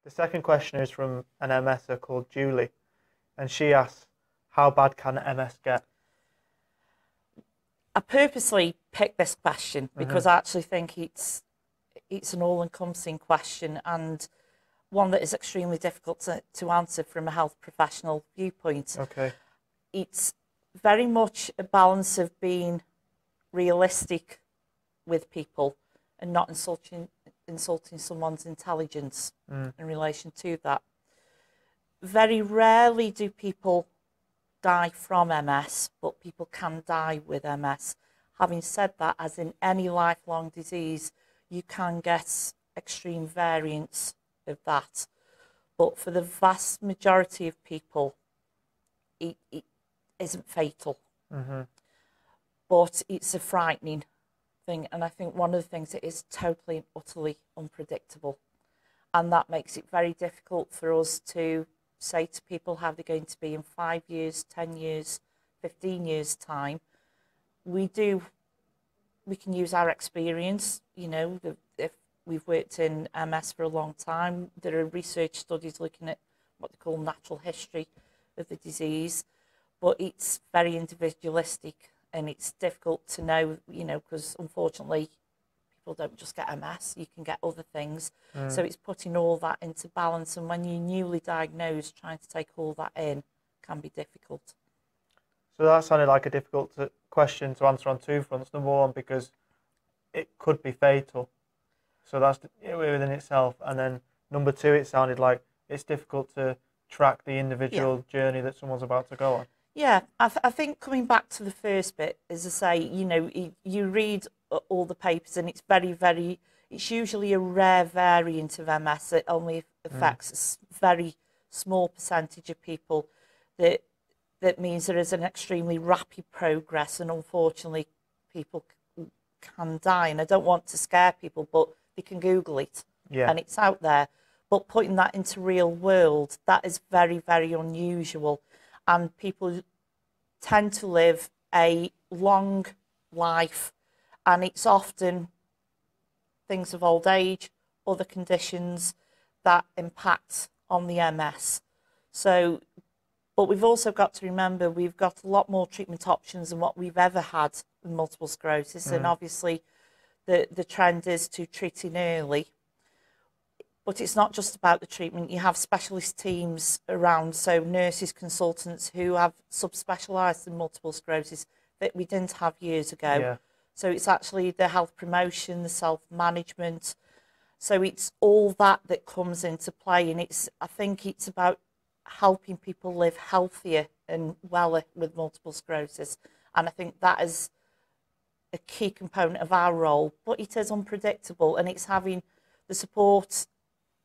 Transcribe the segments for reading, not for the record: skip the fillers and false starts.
The second question is from an MSer called Julie, and she asks, how bad can MS get? I purposely picked this question because I actually think it's an all-encompassing question, and one that is extremely difficult to answer from a health professional viewpoint. Okay. It's very much a balance of being realistic with people and not insulting someone's intelligence in relation to that. Very rarely do people die from MS, but people can die with MS. Having said that, as in any lifelong disease, you can get extreme variants of that. But for the vast majority of people, it isn't fatal. But it's a frightening thing. And I think one of the things, it is totally and utterly unpredictable. And that makes it very difficult for us to say to people how they're going to be in 5 years, 10 years, 15 years' time. We can use our experience, you know, if we've worked in MS for a long time. There are research studies looking at what they call natural history of the disease, but it's very individualistic and it's difficult to know, you know, because unfortunately people don't just get MS, you can get other things. So it's putting all that into balance, and when you're newly diagnosed, trying to take all that in can be difficult. So that sounded like a difficult question to answer on two fronts. Number one, because it could be fatal. So that's within itself. And then number two, it sounded like it's difficult to track the individual journey that someone's about to go on. Yeah, I think coming back to the first bit, as I say, you know, you read all the papers and it's it's usually a rare variant of MS that only affects a very small percentage of people. That means there is an extremely rapid progress, and unfortunately people can die. And I don't want to scare people, but they can Google it and it's out there. But putting that into real world, that is very, very unusual. And people tend to live a long life, and it's often things of old age, other conditions that impact on the MS. So, but we've also got to remember we've got a lot more treatment options than what we've ever had with multiple sclerosis. And obviously the trend is to treating early. But it's not just about the treatment. You have specialist teams around, so nurses, consultants who have subspecialised in multiple sclerosis that we didn't have years ago. Yeah. So it's actually the health promotion, the self-management. So it's all that comes into play. And I think it's about helping people live healthier and weller with multiple sclerosis. And I think that is a key component of our role. But it is unpredictable, and it's having the support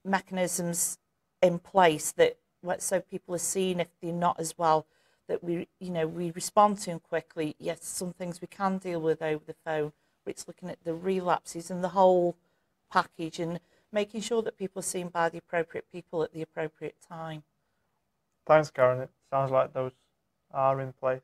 mechanisms in place that so people are seeing if they're not as well, that we respond to them quickly. Yes, some things we can deal with over the phone, but it's looking at the relapses and the whole package and making sure that people are seen by the appropriate people at the appropriate time. Thanks, Karen. It sounds like those are in place.